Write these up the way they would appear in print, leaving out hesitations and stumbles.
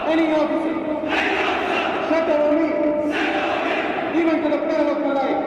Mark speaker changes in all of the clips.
Speaker 1: Any officer shut our meat, even to the peril of my life.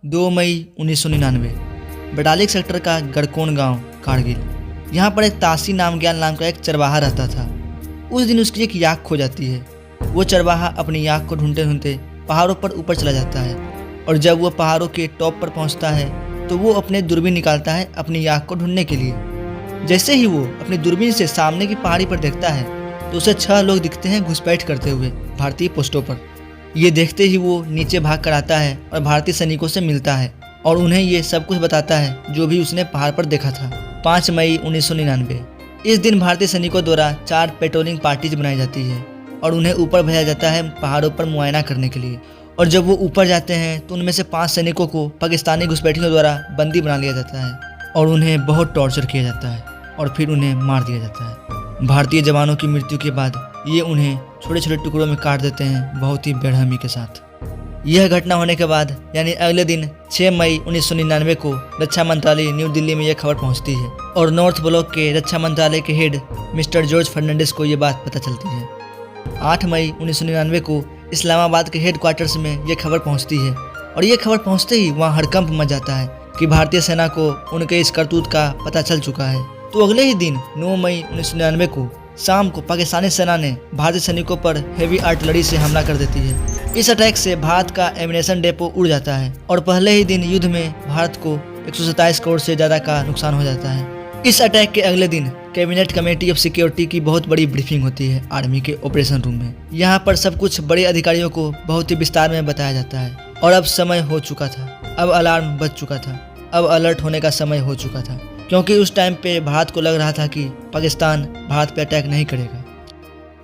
Speaker 2: दो मई 1999 Batalik sector का गड़कोन गांव कारगिल। यहाँ पर एक तासी नामग्याल नाम का एक चरवाहा रहता था। उस दिन उसकी एक याक खो जाती है। वो चरवाहा अपनी याक को ढूंढते ढूंढते पहाड़ों पर ऊपर चला जाता है और जब वो पहाड़ों के टॉप पर पहुँचता है तो वो अपने दूरबीन निकालता है अपनी याक को ढूंढने के लिए। जैसे ही वो अपनी दूरबीन से सामने की पहाड़ी पर देखता है तो उसे 6 लोग दिखते हैं घुसपैठ करते हुए भारतीय पोस्टों पर। ये देखते ही वो नीचे भाग कर आता है और भारतीय सैनिकों से मिलता है और उन्हें ये सब कुछ बताता है जो भी उसने पहाड़ पर देखा था। 5 मई 1999 इस दिन भारतीय सैनिकों द्वारा 4 पेट्रोलिंग पार्टीज बनाई जाती है और उन्हें ऊपर भेजा जाता है पहाड़ों पर मुआयना करने के लिए। और जब वो ऊपर जाते हैं तो उनमें से 5 सैनिकों को पाकिस्तानी घुसपैठियों द्वारा बंदी बना लिया जाता है और उन्हें बहुत टॉर्चर किया जाता है और फिर उन्हें मार दिया जाता है। भारतीय जवानों की मृत्यु के बाद ये उन्हें छोटे छोटे टुकड़ों में काट देते हैं बहुत ही बेरहमी के साथ। यह घटना होने के बाद यानी अगले दिन 6 मई 1999 को रक्षा मंत्रालय न्यू दिल्ली में यह खबर पहुंचती है और नॉर्थ ब्लॉक के रक्षा मंत्रालय के हेड मिस्टर जॉर्ज फर्नांडिस को यह बात पता चलती है। 8 मई 1999 को इस्लामाबाद के हेड क्वार्टर्स में यह खबर पहुंचती है और यह खबर पहुंचते ही वहां हड़कंप मच जाता है कि भारतीय सेना को उनके इस करतूत का पता चल चुका है। तो अगले ही दिन 9 मई 1999 को शाम को पाकिस्तानी सेना ने भारतीय सैनिकों पर हेवी आर्टिलरी से हमला कर देती है। इस अटैक से भारत का एमिनेशन डेपो उड़ जाता है और पहले ही दिन युद्ध में भारत को 127 करोड़ से ज़्यादा का नुकसान हो जाता है। इस अटैक के अगले दिन कैबिनेट कमेटी ऑफ सिक्योरिटी की बहुत बड़ी ब्रीफिंग होती है आर्मी के ऑपरेशन रूम में। यहाँ पर सब कुछ बड़े अधिकारियों को बहुत ही विस्तार में बताया जाता है और अब समय हो चुका था, अब अलार्म बज चुका था, अब अलर्ट होने का समय हो चुका था, क्योंकि उस टाइम पे भारत को लग रहा था कि पाकिस्तान भारत पे अटैक नहीं करेगा।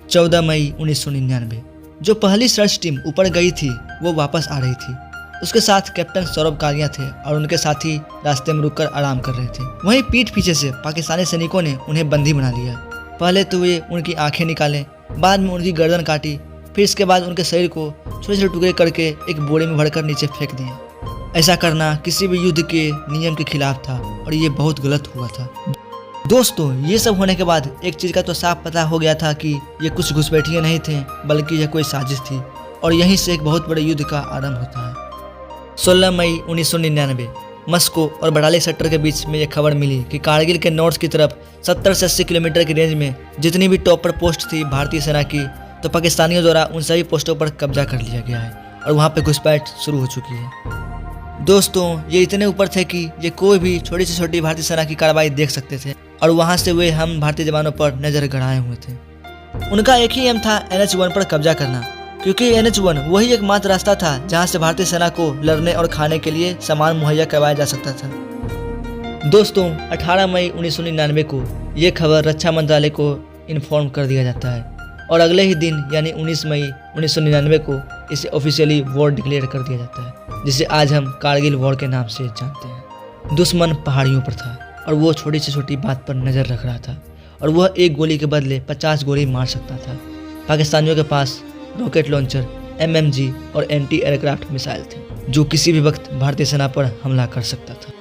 Speaker 2: 14 मई 1999 जो पहली सर्च टीम ऊपर गई थी वो वापस आ रही थी। उसके साथ कैप्टन सौरभ कालिया थे और उनके साथी रास्ते में रुककर आराम कर रहे थे। वहीं पीठ पीछे से पाकिस्तानी सैनिकों ने उन्हें बंदी बना लिया। पहले तो वे उनकी आंखें निकाले, बाद में उनकी गर्दन काटी, फिर इसके बाद उनके शरीर को छोटे छोटे टुकड़े करके एक बोरे में भरकर नीचे फेंक दिए। ऐसा करना किसी भी युद्ध के नियम के खिलाफ था और ये बहुत गलत हुआ था। दोस्तों, ये सब होने के बाद एक चीज़ का तो साफ पता हो गया था कि ये कुछ घुसपैठिए नहीं थे बल्कि यह कोई साजिश थी और यहीं से एक बहुत बड़े युद्ध का आरंभ होता है। 16 मई 1999 मस्को और बटालिक सेक्टर के बीच में यह खबर मिली कि कारगिल के नॉर्थ की तरफ 70 से 80 किलोमीटर की रेंज में जितनी भी टॉप पर पोस्ट थी भारतीय सेना की, तो पाकिस्तानियों द्वारा उन सभी पोस्टों पर कब्जा कर लिया गया है और वहाँ पे घुसपैठ शुरू हो चुकी है। दोस्तों, ये इतने ऊपर थे कि ये कोई भी छोटी से छोटी भारतीय सेना की कार्रवाई देख सकते थे और वहाँ से वे हम भारतीय जवानों पर नजर गड़ाए हुए थे। उनका एक ही एम था NH-1 पर कब्जा करना, क्योंकि NH-1 वही एकमात्र रास्ता था जहाँ से भारतीय सेना को लड़ने और खाने के लिए सामान मुहैया करवाया जा सकता था। दोस्तों, 18 मई 1999 को ये खबर रक्षा मंत्रालय को इन्फॉर्म कर दिया जाता है और अगले ही दिन यानी 19 मई 1999 को इसे ऑफिशियली वॉर डिक्लेयर कर दिया जाता है, जिसे आज हम कारगिल वॉर के नाम से जानते हैं। दुश्मन पहाड़ियों पर था और वो छोटी से छोटी बात पर नज़र रख रहा था और वह एक गोली के बदले 50 गोली मार सकता था। पाकिस्तानियों के पास रॉकेट लॉन्चर, MMG और एंटी एयरक्राफ्ट मिसाइल थे जो किसी भी वक्त भारतीय सेना पर हमला कर सकता था।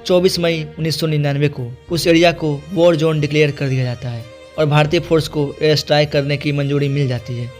Speaker 2: 24 मई 1999 को उस एरिया को वॉर जोन डिक्लेयर कर दिया जाता है और भारतीय फोर्स को एयर स्ट्राइक करने की मंजूरी मिल जाती है।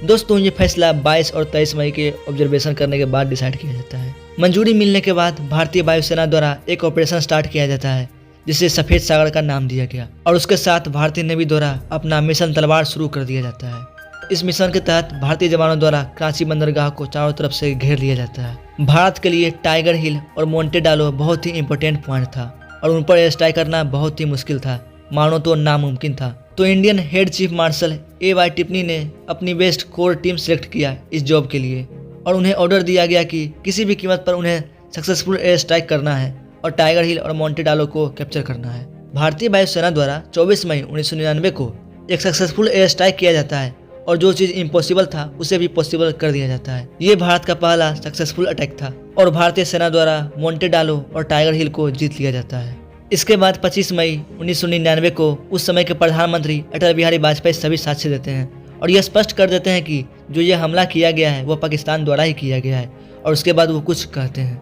Speaker 2: दोस्तों, ये फैसला 22 और 23 मई के ऑब्जर्वेशन करने के बाद डिसाइड किया जाता है। मंजूरी मिलने के बाद भारतीय वायुसेना द्वारा एक ऑपरेशन स्टार्ट किया जाता है जिसे सफ़ेद सागर का नाम दिया गया और उसके साथ भारतीय नेवी द्वारा अपना मिशन तलवार शुरू कर दिया जाता है। इस मिशन के तहत भारतीय जवानों द्वारा कराची बंदरगाह को चारों तरफ से घेर लिया जाता है। भारत के लिए टाइगर हिल और मोंटे डालो बहुत ही इंपॉर्टेंट पॉइंट था और उन पर एयर स्ट्राइक करना बहुत ही मुश्किल था, मानो तो नामुमकिन था। तो Indian head chief marshal A.Y. टिप्पणी ने अपनी बेस्ट कोर टीम सेलेक्ट किया इस जॉब के लिए और उन्हें ऑर्डर दिया गया कि किसी भी कीमत पर उन्हें सक्सेसफुल एयर स्ट्राइक करना है और टाइगर हिल और मोंटे डालो को कैप्चर करना है। भारतीय वायुसेना द्वारा 24 मई 1999 को एक सक्सेसफुल एयर स्ट्राइक किया जाता है और जो चीज़ इम्पॉसिबल था उसे भी पॉसिबल कर दिया जाता है। ये भारत का पहला सक्सेसफुल अटैक था और भारतीय सेना द्वारा मोंटे डालो और टाइगर हिल को जीत लिया जाता है। इसके बाद 25 मई 1999 को उस समय के प्रधानमंत्री अटल बिहारी वाजपेयी सभी साक्ष्य देते हैं और यह स्पष्ट कर देते हैं कि जो ये हमला किया गया है वो पाकिस्तान द्वारा ही किया गया है। और उसके बाद वो कुछ कहते हैं,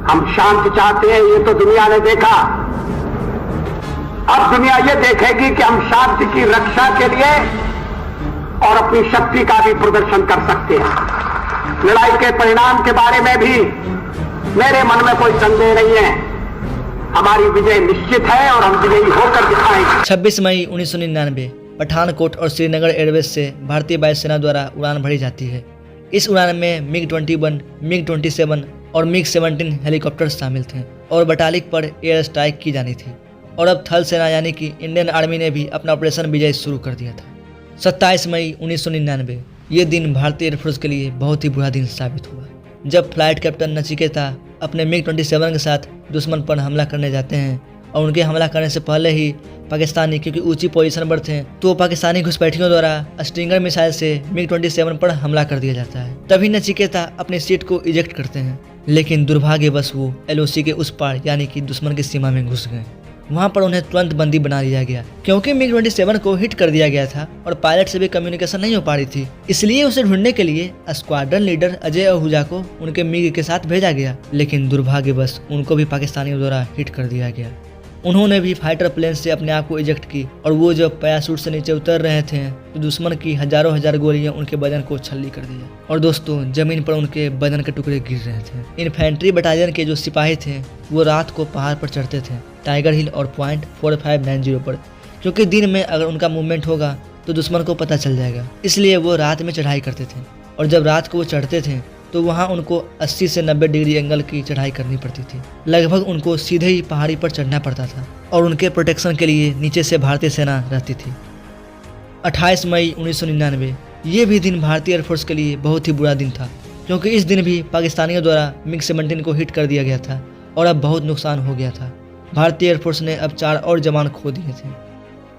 Speaker 3: हम शांति चाहते हैं, ये तो दुनिया ने देखा। अब दुनिया ये देखेगी कि हम शांति की रक्षा के लिए और अपनी शक्ति का भी प्रदर्शन कर सकते हैं। लड़ाई के परिणाम के बारे में भी मेरे मन में कोई संदेह नहीं है। हमारी विजय निश्चित है और हम विजयी होकर दिखाएंगे।
Speaker 2: 26 मई 1999 पठानकोट और श्रीनगर एयरबेस से भारतीय वायुसेना द्वारा उड़ान भरी जाती है। इस उड़ान में MiG-21, MiG-27 और MiG-17 हेलीकॉप्टर शामिल थे और बटालिक पर एयर स्ट्राइक की जानी थी। और अब थल सेना यानी कि इंडियन आर्मी ने भी अपना ऑपरेशन विजय शुरू कर दिया था। 27 मई 1999 ये दिन भारतीय एयरफोर्स के लिए बहुत ही बुरा दिन साबित हुआ जब फ्लाइट कैप्टन नचिकेता अपने MiG-27 के साथ दुश्मन पर हमला करने जाते हैं और उनके हमला करने से पहले ही पाकिस्तानी, क्योंकि ऊंची पोजीशन पर थे, तो पाकिस्तानी घुसपैठियों द्वारा स्टिंगर मिसाइल से MiG-27 पर हमला कर दिया जाता है। तभी नचिकेता अपनी सीट को इजेक्ट करते हैं, लेकिन दुर्भाग्यवश वो LOC के उस पार यानी कि दुश्मन की सीमा में घुस गए। वहां पर उन्हें तुरंत बंदी बना लिया गया क्योंकि MiG-27 को हिट कर दिया गया था और पायलट से भी कम्युनिकेशन नहीं हो पा रही थी। इसलिए उसे ढूंढने के लिए स्क्वाड्रन लीडर अजय आहूजा को उनके MiG के साथ भेजा गया, लेकिन दुर्भाग्यवश उनको भी पाकिस्तानियों द्वारा हिट कर दिया गया। उन्होंने भी फाइटर प्लेन से अपने आप को इजेक्ट की और वो जब पैराशूट से नीचे उतर रहे थे तो दुश्मन की हजारों हजार गोलियां उनके बदन को छल्ली कर दिया और दोस्तों जमीन पर उनके बदन के टुकड़े गिर रहे थे। इन्फेंट्री बटालियन के जो सिपाही थे वो रात को पहाड़ पर चढ़ते थे टाइगर हिल और पॉइंट 4590 पर, क्योंकि दिन में अगर उनका मूवमेंट होगा तो दुश्मन को पता चल जाएगा। इसलिए वो रात में चढ़ाई करते थे और जब रात को वो चढ़ते थे तो वहाँ उनको 80 से 90 डिग्री एंगल की चढ़ाई करनी पड़ती थी। लगभग उनको सीधे ही पहाड़ी पर चढ़ना पड़ता था और उनके प्रोटेक्शन के लिए नीचे से भारतीय सेना रहती थी। 28 मई 1999 ये भी दिन भारतीय एयरफोर्स के लिए बहुत ही बुरा दिन था, क्योंकि इस दिन भी पाकिस्तानियों द्वारा MiG-17 को हिट कर दिया गया था और अब बहुत नुकसान हो गया था। भारतीय एयरफोर्स ने अब 4 और जवान खो दिए थे।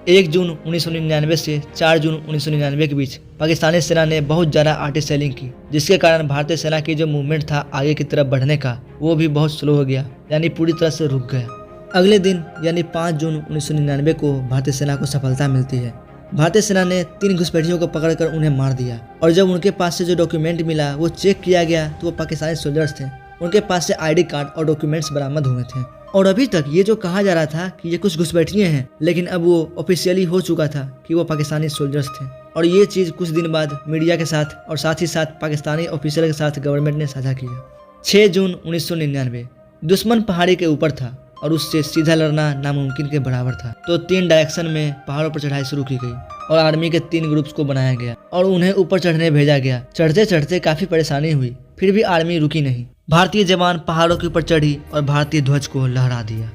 Speaker 2: 1 जून 1999 से 4 जून 1999 के बीच पाकिस्तानी सेना ने बहुत ज़्यादा आर्टिलरी सेलिंग की, जिसके कारण भारतीय सेना की जो मूवमेंट था आगे की तरफ बढ़ने का वो भी बहुत स्लो हो गया, यानी पूरी तरह से रुक गया। अगले दिन यानी 5 जून 1999 को भारतीय सेना को सफलता मिलती है। भारतीय सेना ने 3 घुसपैठियों को पकड़कर उन्हें मार दिया और जब उनके पास से जो डॉक्यूमेंट मिला वो चेक किया गया तो वो पाकिस्तानी सोल्जर्स थे। उनके पास से ID कार्ड और डॉक्यूमेंट्स बरामद हुए थे और अभी तक ये जो कहा जा रहा था कि ये कुछ घुसपैठिए हैं, लेकिन अब वो ऑफिशियली हो चुका था कि वो पाकिस्तानी सोल्जर्स थे। और ये चीज़ कुछ दिन बाद मीडिया के साथ और साथ ही साथ पाकिस्तानी ऑफिशियल के साथ गवर्नमेंट ने साझा किया। 6 जून 1999 दुश्मन पहाड़ी के ऊपर था और उससे सीधा लड़ना नामुमकिन के बराबर था, तो 3 डायरेक्शन में पहाड़ों पर चढ़ाई शुरू की गई और आर्मी के 3 ग्रुप्स को बनाया गया और उन्हें ऊपर चढ़ने भेजा गया। चढ़ते चढ़ते काफ़ी परेशानी हुई, फिर भी आर्मी रुकी नहीं। भारतीय जवान पहाड़ों के ऊपर चढ़ी और भारतीय ध्वज को लहरा दिया।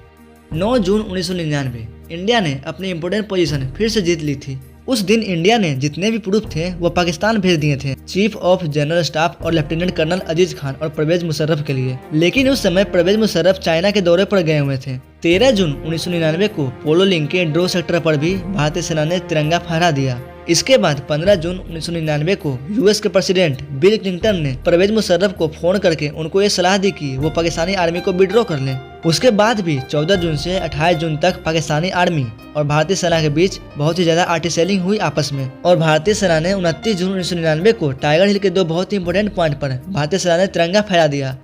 Speaker 2: 9 जून 1999 इंडिया ने अपनी इंपोर्टेंट पोजीशन फिर से जीत ली थी। उस दिन इंडिया ने जितने भी प्रूफ थे वो पाकिस्तान भेज दिए थे चीफ ऑफ जनरल स्टाफ और लेफ्टिनेंट कर्नल अजीज खान और परवेज मुशर्रफ के लिए, लेकिन उस समय परवेज मुशर्रफ चाइना के दौरे पर गए हुए थे। 13 जून 1999 को पोलो लिंक के ड्रो सेक्टर पर भी भारतीय सेना ने तिरंगा फहरा दिया। इसके बाद 15 जून 1999 को यूएस के प्रेसिडेंट बिल क्लिंटन ने परवेज मुशर्रफ को फोन करके उनको ये सलाह दी कि वो पाकिस्तानी आर्मी को विड्रॉ कर लें। उसके बाद भी 14 जून से 28 जून तक पाकिस्तानी आर्मी और भारतीय सेना के बीच बहुत ही ज्यादा आर्टिलरी सेलिंग हुई आपस में और भारतीय सेना ने 29 जून 1999 को टाइगर हिल के 2 बहुत ही इंपोर्टेंट पॉइंट पर भारतीय सेना ने तिरंगा फहरा दिया।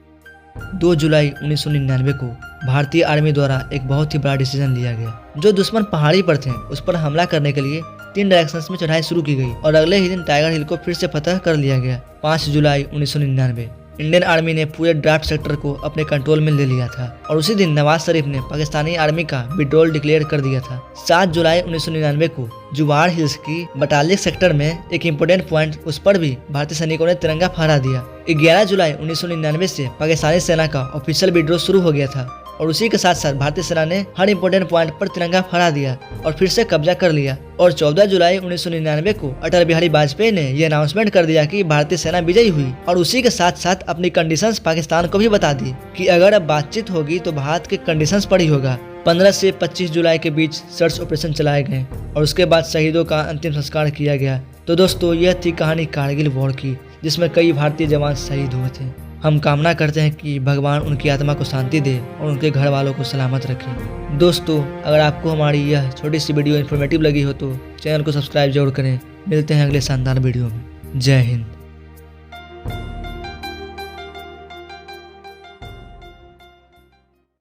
Speaker 2: 2 जुलाई 1999 को भारतीय आर्मी द्वारा एक बहुत ही बड़ा डिसीजन लिया गया। जो दुश्मन पहाड़ी पर थे उस पर हमला करने के लिए 3 डायरेक्शंस में चढ़ाई शुरू की गई और अगले ही दिन टाइगर हिल को फिर से फतह कर लिया गया। 5 जुलाई 1999 इंडियन आर्मी ने पूरे ड्राफ्ट सेक्टर को अपने कंट्रोल में ले लिया था और उसी दिन नवाज शरीफ ने पाकिस्तानी आर्मी का विड्रॉल डिक्लेयर कर दिया था। 7 जुलाई 1999 को जुवार हिल्स की बटालिक सेक्टर में एक इम्पोर्टेंट पॉइंट, उस पर भी भारतीय सैनिकों ने तिरंगा फहरा दिया। 11 जुलाई 1999 से पाकिस्तानी सेना का ऑफिशियल विड्रॉ शुरू हो गया था और उसी के साथ साथ भारतीय सेना ने हर इम्पोर्टेंट पॉइंट पर तिरंगा फहरा दिया और फिर से कब्जा कर लिया। और 14 जुलाई 1999 को अटल बिहारी वाजपेयी ने यह अनाउंसमेंट कर दिया कि भारतीय सेना विजयी हुई और उसी के साथ साथ अपनी कंडीशंस पाकिस्तान को भी बता दी कि अगर अब बातचीत होगी तो भारत के कंडीशंस पर ही होगा। 15 से 25 जुलाई के बीच सर्च ऑपरेशन चलाए गए और उसके बाद शहीदों का अंतिम संस्कार किया गया। तो दोस्तों, यह थी कहानी कारगिल वॉर की, जिसमें कई भारतीय जवान शहीद हुए थे। हम कामना करते हैं कि भगवान उनकी आत्मा को शांति दे और उनके घर वालों को सलामत रखे। दोस्तों, अगर आपको हमारी यह छोटी सी वीडियो इन्फॉर्मेटिव लगी हो तो चैनल को सब्सक्राइब जरूर करें। मिलते हैं अगले शानदार वीडियो में। जय हिंद।